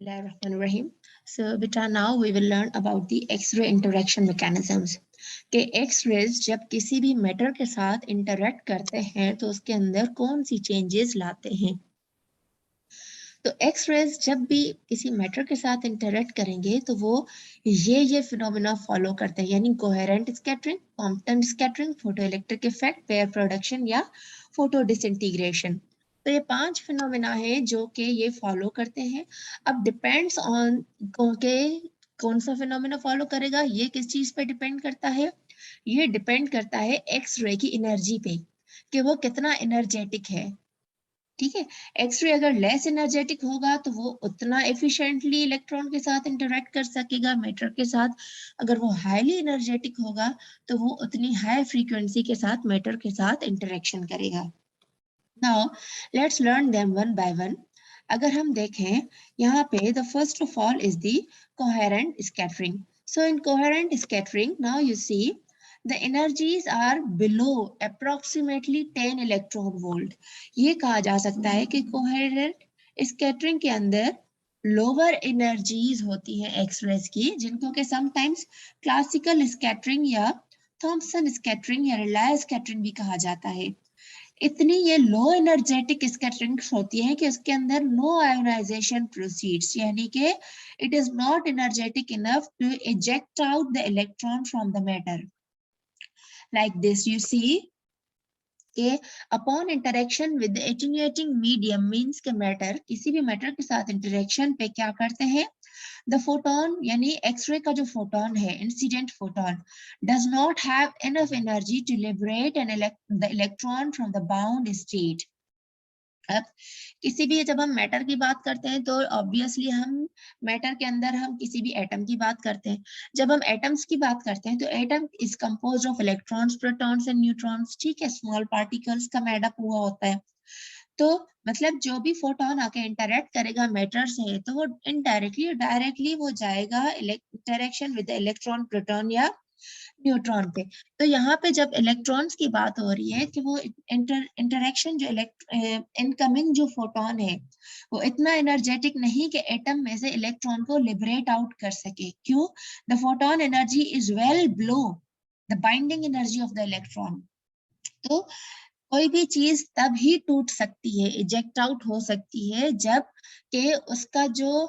Bismillahirrahmanirrahim. So, beta, now we will learn about the X-ray interaction mechanisms. कि X-rays जब किसी भी matter के साथ इंटरेक्ट करते हैं तो उसके अंदर कौन सी चेंजेस लाते हैं. तो एक्स-रेज जब भी किसी मैटर के साथ इंटरेक्ट करेंगे तो वो ये फिनोमेना फॉलो करते हैं, यानी coherent scattering, Compton scattering, photo electric effect, pair production या फोटो डिसइंटीग्रेशन. तो ये 5 फिनोमेना है जो कि ये फॉलो करते हैं. अब डिपेंड्स ऑन के कौन सा फिनोमेना फॉलो करेगा, ये किस चीज पे डिपेंड करता है. ये डिपेंड करता है एक्स-रे की एनर्जी पे कि वो कितना एनर्जेटिक है. ठीक है, एक्स-रे अगर लेस एनर्जेटिक होगा तो वो उतना एफिशिएंटली इलेक्ट्रॉन के साथ इंटरेक्ट कर सकेगा मैटर के साथ. अगर वो हाईली एनर्जेटिक होगा तो वो उतनी हाई फ्रीक्वेंसी के साथ मैटर के साथ इंटरेक्शन करेगा. Now let's learn them one by one. अगर हम देखें यहाँ पे the first of all is the coherent scattering. So in coherent scattering now you see the energies are below approximately 10 electron volt. ये कहा जा सकता है कि कोहेरेंट स्कैटरिंग के अंदर लोअर एनर्जीज होती हैं एक्स-रेज की, जिनको कि समटाइम्स क्लासिकल स्कैटरिंग या थॉमसन स्कैटरिंग या रिलाय स्कैटरिंग भी कहा जाता है. इतनी ये लो एनर्जेटिक स्कैटरिंग होती है कि उसके अंदर नो आयोनाइजेशन प्रोसीड्स, यानी कि it is not energetic enough to eject out the electron from the matter. Like this, you see कि upon interaction with the attenuating medium means के मैटर किसी भी मैटर के साथ इंटरेक्शन पे क्या करते हैं, the photon यानी एक्सरे का जो फोटोन है, incident photon, does not have enough energy to liberate the electron from the bound state. अब किसी भी जब हम मैटर की बात करते हैं तो ऑब्वियसली हम मैटर के अंदर हम किसी भी एटम की बात करते हैं. जब हम एटम्स की बात करते हैं तो atom is composed of electrons, protons and neutrons. ठीक है, स्मॉल पार्टिकल्स का मेडअप हुआ होता है. तो मतलब जो भी फोटोन आके इंटरेक्ट करेगा मैटर से तो वो इनडायरेक्टली डायरेक्टली वो जाएगा इंटरेक्शन विद इलेक्ट्रॉन, प्रोटॉन या न्यूट्रॉन पे. तो यहाँ पे जब इलेक्ट्रॉन्स की बात हो रही है कि वो इंटरेक्शन जो इनकमिंग जो फोटोन है वो इतना एनर्जेटिक नहीं कि एटम में से इलेक्ट्रॉन को लिबरेट आउट कर सके. क्यों? The photon energy is well below the binding energy of the electron. तो कोई भी चीज तब ही टूट सकती है, इजेक्ट आउट हो सकती है, जब के उसका जो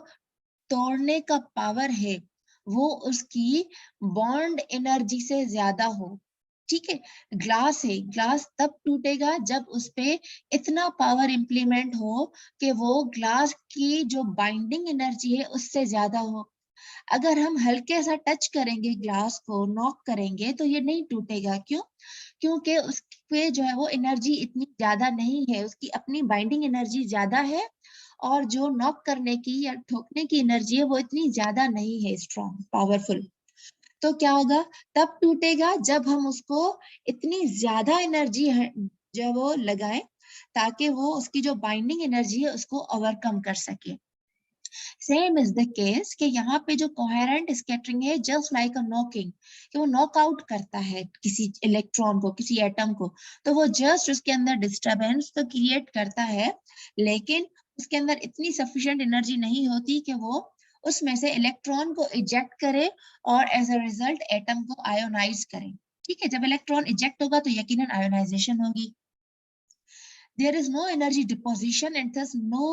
तोड़ने का पावर है वो उसकी बॉन्ड एनर्जी से ज्यादा हो. ठीक है, ग्लास है, ग्लास तब टूटेगा जब उस पे इतना पावर इंप्लीमेंट हो कि वो ग्लास की जो बाइंडिंग एनर्जी है उससे ज्यादा हो. अगर हम हल्के सा टच करेंगे ग्लास को, नॉक करेंगे तो ये नहीं टूटेगा. क्यों? क्योंकि उस पे जो है वो एनर्जी इतनी ज्यादा नहीं है, उसकी अपनी बाइंडिंग एनर्जी ज्यादा है और जो नॉक करने की या ठोकने की एनर्जी है वो इतनी ज्यादा नहीं है स्ट्रॉन्ग, पावरफुल. तो क्या होगा, तब टूटेगा जब हम उसको इतनी ज्यादा एनर्जी जो वो लगाए ताकि वो उसकी जो बाइंडिंग एनर्जी है उसको ओवरकम कर सके. सेम इज द केस कि यहाँ पे जो कोहेरेंट स्कैटरिंग है जस्ट लाइक अ नॉकिंग, कि वो नॉक आउट करता है किसी इलेक्ट्रॉन को, किसी एटम को, तो वो जस्ट उसके अंदर डिस्टरबेंस तो क्रिएट करता है लेकिन उसके अंदर इतनी सफिशिएंट एनर्जी नहीं होती कि वो उसमें से इलेक्ट्रॉन को इजेक्ट करे और एज अ रिजल्ट एटम को आयोनाइज करे. ठीक है, जब इलेक्ट्रॉन इजेक्ट होगा तो यकीनन आयोनाइजेशन होगी. There is no energy deposition and thus no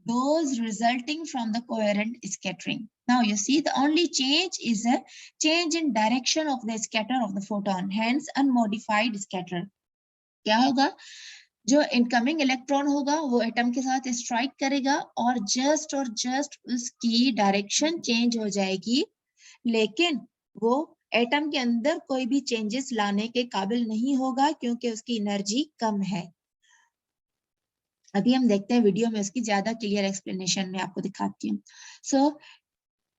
dose resulting from the coherent scattering. Now you see the only change is a change in direction of the scatter of the photon, hence unmodified scatter. क्या होगा, जो incoming electron होगा वो atom के साथ strike करेगा और just उसकी डायरेक्शन चेंज हो जाएगी, लेकिन वो एटम के अंदर कोई भी चेंजेस लाने के काबिल नहीं होगा क्योंकि उसकी एनर्जी कम है. अभी हम देखते हैं वीडियो में उसकी ज्यादा क्लियर एक्सप्लेनेशन में आपको दिखाती हूँ. सो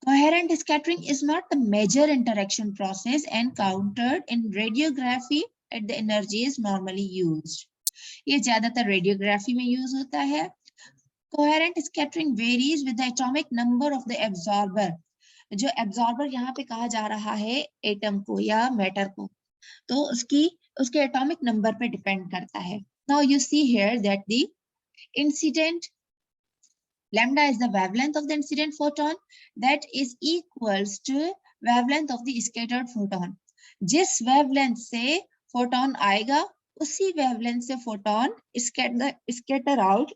coherent scattering is not the major interaction process encountered in radiography at the energies normally used. ये ज्यादातर रेडियोग्राफी में यूज होता है. coherent scattering varies with the atomic number of the absorber. जो एब्जॉर्बर यहाँ पे कहा जा रहा है एटम को या मैटर को, तो उसके एटॉमिक नंबर पे डिपेंड करता है. Now you see here that the incident Lambda is the wavelength of the incident photon that is equals to wavelength of the scattered photon. जिस wavelength से photon आएगा उसी wavelength से photon scatter out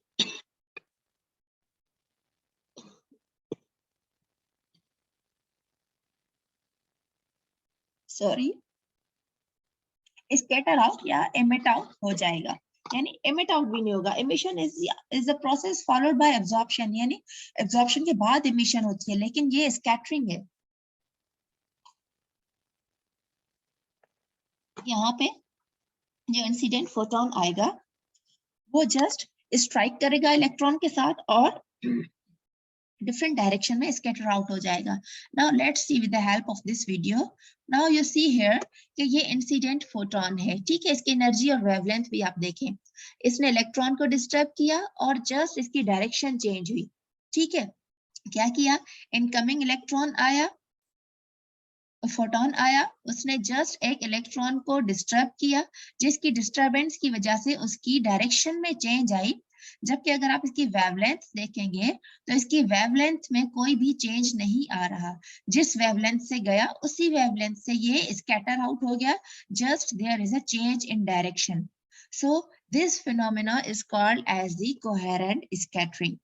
scatter out या emit out हो जाएगा, यानी emit out भी नहीं होगा। Emission is the process followed by absorption, यानी एब्जॉर्प्शन के बाद एमिशन होती है, लेकिन ये स्कैटरिंग है। यहाँ पे जो इंसिडेंट फोटोन आएगा वो जस्ट स्ट्राइक करेगा इलेक्ट्रॉन के साथ और डिफरेंट डायरेक्शन में स्कैटर आउट हो जाएगा। Now let's see with the help of this video. Now you see here कि ये इंसिडेंट फोटोन है, ठीक है। इसकी एनर्जी और वेवलेंथ भी आप देखें, इसने इलेक्ट्रॉन को डिस्टर्ब किया और जस्ट इसकी डायरेक्शन चेंज हुई, ठीक है। क्या किया, इनकमिंग इलेक्ट्रॉन आया, फोटोन आया, उसने जस्ट एक इलेक्ट्रॉन को डिस्टर्ब किया, जिसकी डिस्टरबेंस की वजह से उसकी डायरेक्शन में चेंज आई। जबकि अगर आप इसकी वेवलेंथ देखेंगे तो इसकी वेवलेंथ में कोई भी चेंज नहीं आ रहा, जिस वेवलेंथ से गया उसी वेवलेंथ से ये स्कैटर आउट हो गया, just there is a change in direction. So this phenomena is called as the coherent scattering.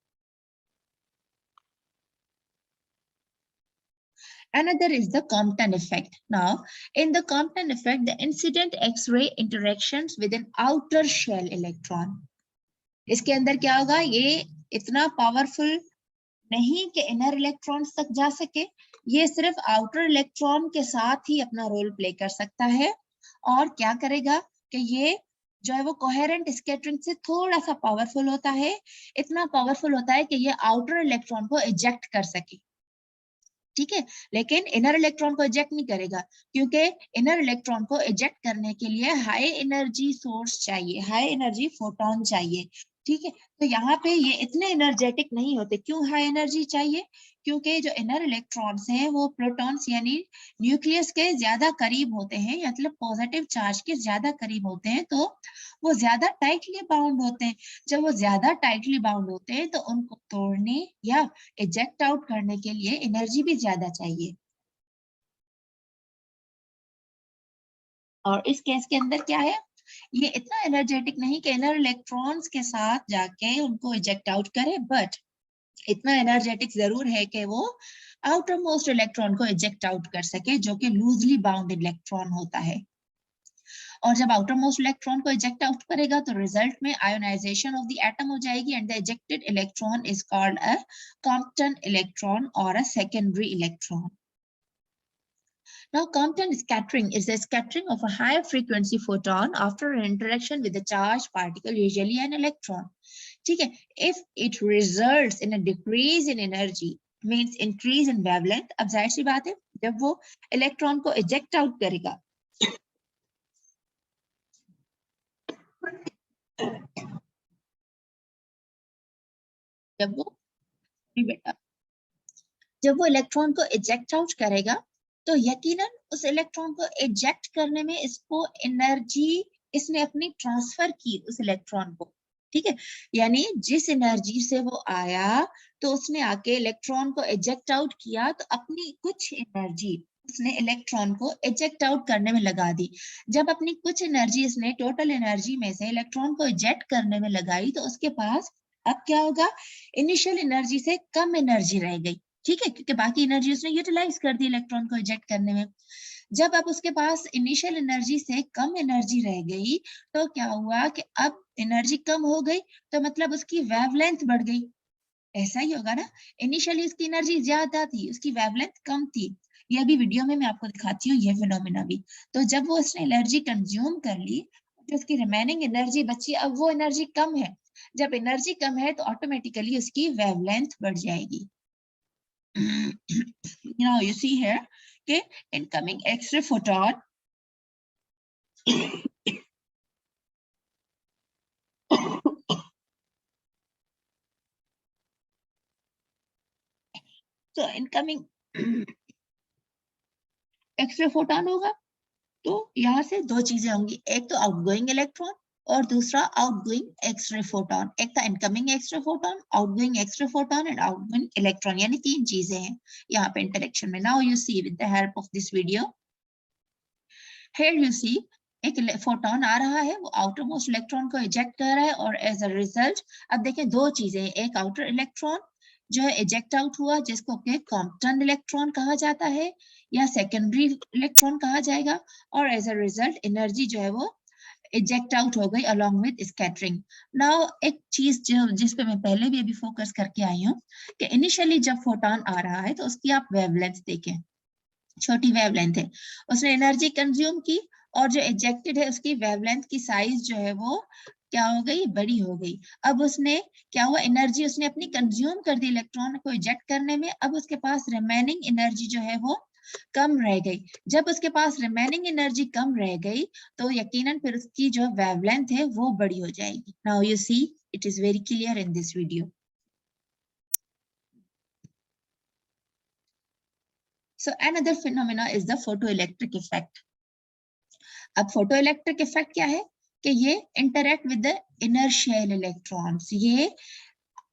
Another is the Compton effect. Now, in the Compton effect, the incident X-ray interactions with an outer shell electron. इसके अंदर क्या होगा, ये इतना powerful नहीं कि inner electrons तक जा सके, ये सिर्फ आउटर इलेक्ट्रॉन के साथ ही अपना रोल प्ले कर सकता है। और क्या करेगा कि ये जो है वो कोहेरेंट स्कैटरिंग से थोड़ा सा पावरफुल होता है, इतना पावरफुल होता है कि ये आउटर इलेक्ट्रॉन को इजेक्ट कर सके, ठीक है। लेकिन इनर इलेक्ट्रॉन को इजेक्ट नहीं करेगा, क्योंकि इनर इलेक्ट्रॉन को इजेक्ट करने के लिए हाई एनर्जी सोर्स चाहिए, हाई एनर्जी फोटोन चाहिए, ठीक है। तो यहाँ पे ये इतने एनर्जेटिक नहीं होते। क्यों हाई एनर्जी चाहिए, क्योंकि जो इनर इलेक्ट्रॉन्स हैं वो प्रोटॉन्स यानी न्यूक्लियस के ज्यादा करीब होते हैं, मतलब पॉजिटिव चार्ज के ज्यादा करीब होते हैं, तो वो ज्यादा टाइटली बाउंड होते हैं। जब वो ज्यादा टाइटली बाउंड होते हैं तो उनको तोड़ने या इजेक्ट आउट करने के लिए एनर्जी भी ज्यादा चाहिए। और इस केस के अंदर क्या है, ये इतना एनर्जेटिक नहीं कि इनर इलेक्ट्रॉन्स के साथ जाके उनको इजेक्ट आउट करे, बट इतना एनर्जेटिक जरूर है कि वो आउटर मोस्ट इलेक्ट्रॉन को इजेक्ट आउट कर सके, जो कि लूजली बाउंड इलेक्ट्रॉन होता है। और जब आउटर मोस्ट इलेक्ट्रॉन को इजेक्ट आउट करेगा तो रिजल्ट में आयोनाइजेशन ऑफ द एटम हो जाएगी, and the ejected electron is called a Compton electron और a secondary electron. Now, Compton scattering is the scattering of a higher frequency photon after an interaction with a charged particle, usually an electron. ठीक है, if it results in a decrease in energy, means increase in wavelength, अब जाहिर सी बात है जब वो electron को eject out करेगा जब वो बेटा जब वो इलेक्ट्रॉन को इजेक्ट आउट करेगा तो यकीनन उस इलेक्ट्रॉन को इजेक्ट करने में इसको एनर्जी इसने अपनी ट्रांसफर की उस इलेक्ट्रॉन को, ठीक है। यानी जिस एनर्जी से वो आया तो उसने आके इलेक्ट्रॉन को इजेक्ट आउट किया, तो अपनी कुछ एनर्जी उसने इलेक्ट्रॉन को इजेक्ट आउट करने में लगा दी। जब अपनी कुछ एनर्जी इसने टोटल एनर्जी में से इलेक्ट्रॉन को इजेक्ट करने में लगाई तो उसके पास अब क्या होगा, इनिशियल एनर्जी से कम एनर्जी रह गई, ठीक है, क्योंकि बाकी एनर्जी उसने यूटिलाइज कर दी इलेक्ट्रॉन को इजेक्ट करने में। जब अब उसके पास इनिशियल एनर्जी से कम एनर्जी रह गई तो क्या हुआ कि अब एनर्जी कम हो गई तो मतलब उसकी वेवलेंथ बढ़ गई। ऐसा ही होगा ना, इनिशियली उसकी एनर्जी ज्यादा थी, उसकी वेवलेंथ कम थी। ये अभी वीडियो में मैं आपको दिखाती हूँ ये फिनोमेना भी। तो जब वो उसने एनर्जी कंज्यूम कर ली, जो उसकी रिमेनिंग एनर्जी बची अब वो एनर्जी कम है। जब एनर्जी कम है तो ऑटोमेटिकली उसकी वेवलेंथ बढ़ जाएगी। Now you see here, okay, incoming X-ray photon so incoming X-ray photon होगा तो यहाँ से दो चीजें होंगी, एक तो आउटगोइंग इलेक्ट्रॉन और दूसरा आउटगोइंग एक्सरे फोटोन। एक था incoming x-ray photon, outgoing x-ray photon and outgoing electron, यानी तीन चीजें हैं यहाँ पे इंटरेक्शन में। Now you see with the help of this video, here you see एक फोटोन आ रहा है, वो आउटर मोस्ट इलेक्ट्रॉन को इजेक्ट कर रहा है और एज अ रिजल्ट अब देखें दो चीजें, एक आउटर इलेक्ट्रॉन जो है इजेक्ट आउट हुआ जिसको के कॉम्पटन इलेक्ट्रॉन कहा जाता है या सेकेंडरी इलेक्ट्रॉन कहा जाएगा, और एज अ रिजल्ट एनर्जी जो है वो इजेक्ट आउट हो गई अलोंग विद स्कैटरिंग। नाउ एक चीज जो जिस पे मैं पहले भी अभी फोकस करके आई हूँ कि इनिशियली जब फोटोन आ रहा है तो उसकी आप वेवलेंथ देखें, छोटी वेवलेंथ है, उसने एनर्जी कंज्यूम की और जो इजेक्टेड है उसकी वेवलेंथ की साइज जो है वो क्या हो गई, बड़ी हो गई। अब उसने क्या हुआ, एनर्जी उसने अपनी कंज्यूम कर दी इलेक्ट्रॉन को इजेक्ट करने में, अब उसके पास रिमेनिंग एनर्जी जो है वो कम रह गई। जब उसके पास रिमेनिंग एनर्जी कम रह गई तो यकीनन फिर उसकी जो वेवलेंथ है वो बड़ी हो जाएगी। Now you see it is very clear in this video. So another phenomena is the photoelectric effect. अब फोटोइलेक्ट्रिक इफेक्ट क्या है कि ये interact with the inner shell electrons, ये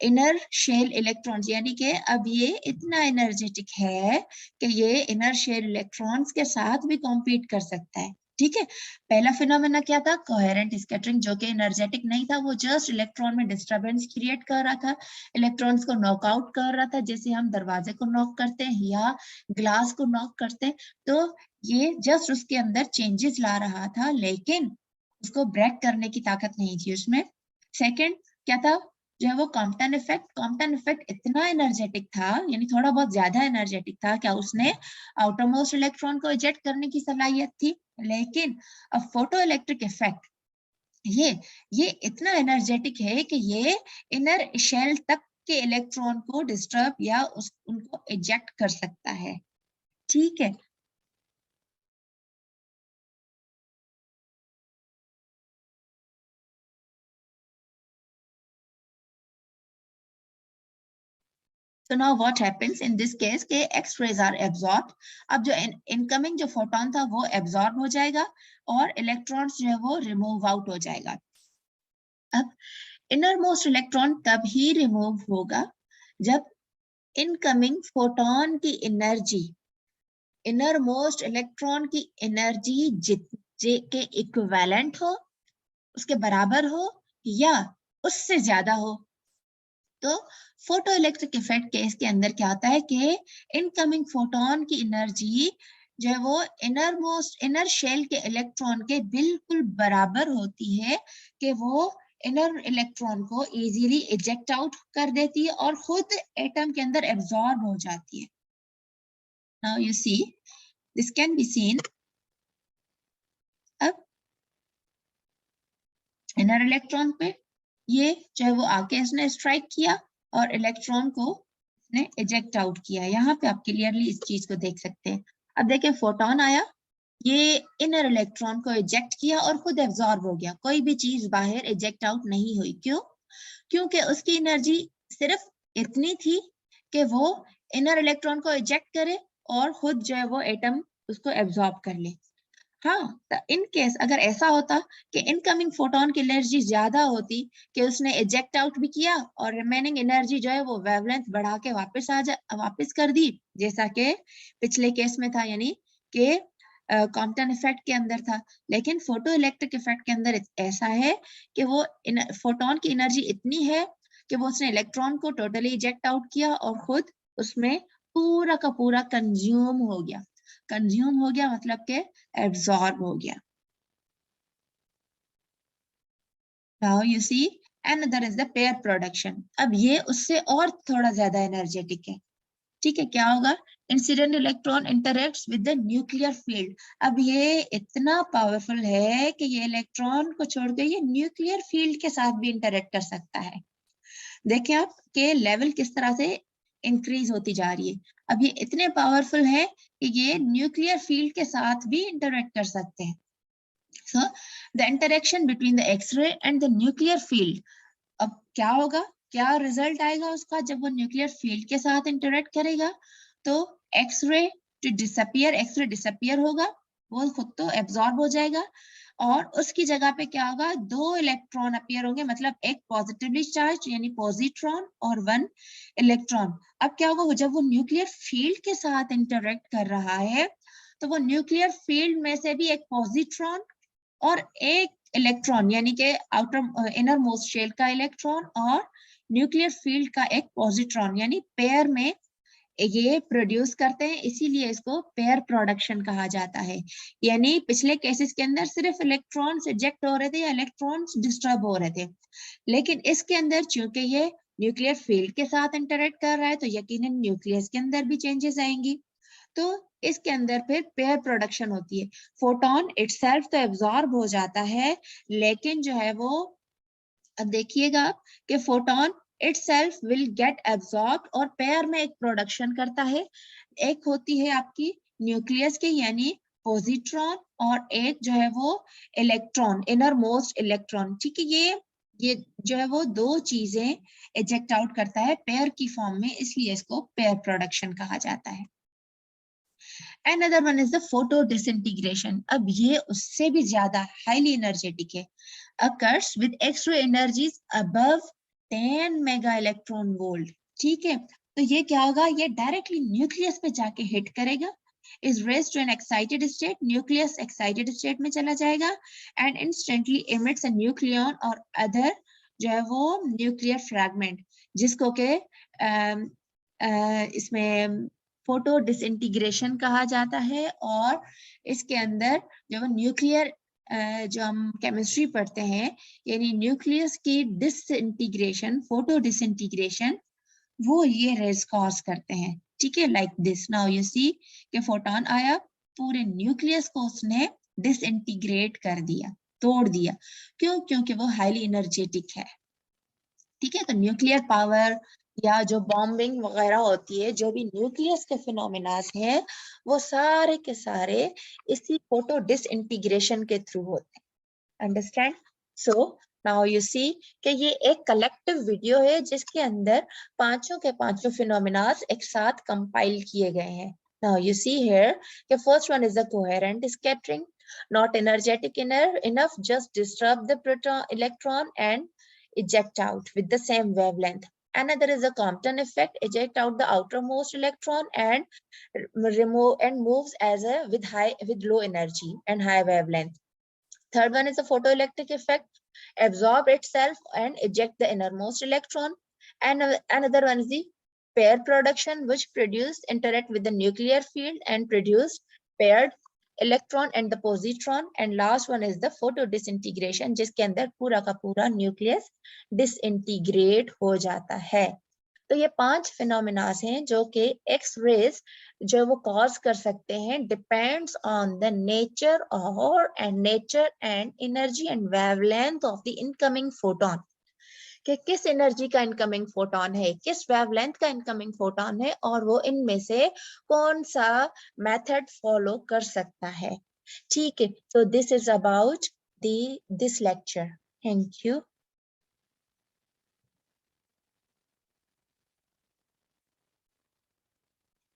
इनर शेल इलेक्ट्रॉन्स यानी कि अब ये इतना एनर्जेटिक है कि ये इनर शेल इलेक्ट्रॉन्स के साथ भी कॉम्पीट कर सकता है। ठीक है, पहला फिनोमेना क्या था, कोहेरेंट स्कैटरिंग, जो कि एनर्जेटिक नहीं था, वो जस्ट इलेक्ट्रॉन में डिस्टरबेंस क्रिएट कर रहा था, इलेक्ट्रॉन्स को नॉकआउट कर रहा था, जैसे हम दरवाजे को नॉक करते हैं या ग्लास को नॉक करते हैं, तो ये जस्ट उसके अंदर चेंजेस ला रहा था, लेकिन उसको ब्रेक करने की ताकत नहीं थी उसमें। सेकेंड क्या था, जो है वो कॉम्पटन इफेक्ट। कॉम्पटन इफेक्ट इतना एनर्जेटिक था, यानी थोड़ा बहुत ज्यादा एनर्जेटिक था, क्या उसने आउटरमोस्ट इलेक्ट्रॉन को इजेक्ट करने की सलाहियत थी, लेकिन अब फोटो इलेक्ट्रिक इफेक्ट ये इतना एनर्जेटिक है कि ये इनर शेल तक के इलेक्ट्रॉन को डिस्टर्ब या उनको इजेक्ट कर सकता है। ठीक है, So now what happens in this case के X-rays are absorbed। अब जो इनकमिंग जो फोटोन था वो एब्जॉर्ब हो जाएगा और इलेक्ट्रॉन्स जो है वो रिमूव आउट हो जाएगा। अब इनर मोस्ट इलेक्ट्रॉन तब ही रिमूव होगा जब इनकमिंग फोटोन की एनर्जी इनर मोस्ट इलेक्ट्रॉन की एनर्जी के इक्विवेलेंट हो, उसके बराबर हो या उससे ज्यादा हो। तो फोटो इलेक्ट्रिक इफेक्ट केस के अंदर क्या होता है कि इनकमिंग फोटोन की एनर्जी जो है वो इनर शेल के इलेक्ट्रॉन के बिल्कुल बराबर होती है कि वो इनर इलेक्ट्रॉन को इजीली इजेक्ट आउट कर देती है और खुद एटम के अंदर एब्जॉर्ब हो जाती है। Now you see this can be seen. अब इनर इलेक्ट्रॉन पे ये जो है वो आके इसने स्ट्राइक किया और इलेक्ट्रॉन को ने इजेक्ट आउट किया। यहाँ पे आप क्लियरली इस चीज को देख सकते हैं। अब देखें फोटोन आया, ये इनर इलेक्ट्रॉन को इजेक्ट किया और खुद एब्जॉर्ब हो गया, कोई भी चीज बाहर इजेक्ट आउट नहीं हुई। क्यों? क्योंकि उसकी एनर्जी सिर्फ इतनी थी कि वो इनर इलेक्ट्रॉन को इजेक्ट करे और खुद जो है वो एटम उसको एब्जॉर्ब कर ले। हाँ, इन केस अगर ऐसा होता कि इनकमिंग फोटोन की एनर्जी ज्यादा होती कि उसने इजेक्ट आउट भी किया और रिमेनिंग एनर्जी जो है वो वेवलेंथ बढ़ा के वापस कर दी, जैसा कि पिछले केस में था, यानी कि कॉम्पटन इफेक्ट के अंदर था। लेकिन फोटो इलेक्ट्रिक इफेक्ट के अंदर ऐसा है कि वो फोटोन की एनर्जी इतनी है कि वो उसने इलेक्ट्रॉन को टोटली इजेक्ट आउट किया और खुद उसमें पूरा का पूरा कंज्यूम हो गया। कंज्यूम हो गया मतलब के एब्जॉर्ब हो गया। Now you see another is the pair production। अब ये उससे और थोड़ा ज्यादा एनर्जेटिक है। ठीक है, क्या होगा, incident electron interacts with the nuclear field. अब ये इतना पावरफुल है कि ये इलेक्ट्रॉन को छोड़ के ये न्यूक्लियर फील्ड के साथ भी इंटरेक्ट कर सकता है। देखें आप के लेवल किस तरह से इंक्रीज होती जा रही है। अब ये इतने पावरफुल है कि ये न्यूक्लियर फील्ड के साथ भी इंटरेक्ट कर सकते हैं। So the interaction between the X ray and the nuclear field, अब क्या होगा, क्या रिजल्ट आएगा उसका जब वो न्यूक्लियर फील्ड के साथ इंटरेक्ट करेगा, तो एक्सरे डिसअपियर होगा, वो खुद तो एब्जॉर्ब हो जाएगा और उसकी जगह पे क्या होगा, 2 इलेक्ट्रॉन अपीयर होंगे, मतलब एक पॉजिटिवली चार्ज यानी पॉजिट्रॉन और 1 इलेक्ट्रॉन। अब क्या होगा, जब वो न्यूक्लियर फील्ड के साथ इंटरेक्ट कर रहा है तो वो न्यूक्लियर फील्ड में से भी एक पॉजिट्रॉन और एक इलेक्ट्रॉन यानी कि आउटर इनर मोस्ट शेल का इलेक्ट्रॉन और न्यूक्लियर फील्ड का एक पॉजिट्रॉन यानी पेयर में ये प्रोड्यूस करते हैं, इसीलिए इसको पेयर प्रोडक्शन कहा जाता है। यानी पिछले केसेस के अंदर सिर्फ इलेक्ट्रॉन्स इजेक्ट हो रहे थे या इलेक्ट्रॉन्स डिस्टर्ब हो रहे थे, लेकिन इसके अंदर चूंकि ये न्यूक्लियर फील्ड के साथ इंटरेक्ट कर रहा है तो यकीनन न्यूक्लियस के अंदर भी चेंजेस आएंगी, तो इसके अंदर फिर पेयर प्रोडक्शन होती है। फोटोन इटसेल्फ तो एब्जॉर्ब हो जाता है, लेकिन जो है वो, अब देखिएगा कि photon itself will get absorb और पेयर में एक प्रोडक्शन करता है। एक होती है आपकी न्यूक्लियस के यानी पॉजिट्रॉन और एक जो है वो इलेक्ट्रॉन, इनर मोस्ट इलेक्ट्रॉन। ठीक है, ये जो है वो 2 चीजें इजेक्ट आउट करता है पेयर की फॉर्म में, इसलिए इसको पेयर प्रोडक्शन कहा जाता है। Another one is the photo disintegration. अब ये उससे भी ज्यादा highly energetic है, occurs with X-ray energies above 10 mega electron volt. ठीक है, तो ये क्या होगा, ये डायरेक्टली न्यूक्लियस पे जाके हिट करेगा, is raised to an excited state, nucleus excited state में चला जाएगा and instantly emits a nucleon or other जो है वो न्यूक्लियर फ्रैगमेंट, जिसको के इसमें फोटो डिसइंटीग्रेशन कहा जाता है। और इसके अंदर जो न्यूक्लियर जो हम केमिस्ट्री पढ़ते हैं यानी न्यूक्लियस की डिसइंटीग्रेशन, फोटो डिसइंटीग्रेशन, वो ये रेज कॉज करते हैं। ठीक है, लाइक दिस नाउ यू सी कि फोटोन आया, पूरे न्यूक्लियस को उसने डिसइंटीग्रेट कर दिया, तोड़ दिया। क्यों? क्योंकि वो हाईली एनर्जेटिक है। ठीक है, तो न्यूक्लियर पावर या जो बॉम्बिंग वगैरह होती है, जो भी न्यूक्लियस के फिनोमिनास है, वो सारे के सारे इसी फोटो डिसइंटीग्रेशन के थ्रू होते हैं। अंडरस्टैंड? सो नाउ यू सी कि ये एक कलेक्टिव वीडियो है जिसके अंदर पांचों के पांचों फिनोमिनास एक साथ कंपाइल किए गए हैं। नाउ यू सी हियर कि first one is the coherent scattering, not energetic enough, just disturb the proton electron and eject out with the same wavelength. Another is the Compton effect, eject out the outermost electron and remove and moves as a with low energy and high wavelength. Third one is the photoelectric effect, absorb itself and eject the innermost electron. And another one is the pair production, which produce interact with the nuclear field and produce paired electron and the positron. And last one is the photo disintegration, जिसके अंदर पूरा का पूरा nucleus disintegrate हो जाता है। तो ये 5 फिनोमिनास हैं जो कि एक्स रेज जो वो कॉज कर सकते हैं, depends on the nature and energy and wavelength of the incoming photon, कि किस एनर्जी का इनकमिंग फोटोन है, किस वेवलेंथ का इनकमिंग फोटोन है, और वो इनमें से कौन सा मेथड फॉलो कर सकता है। ठीक है, so this is about this lecture. Thank you.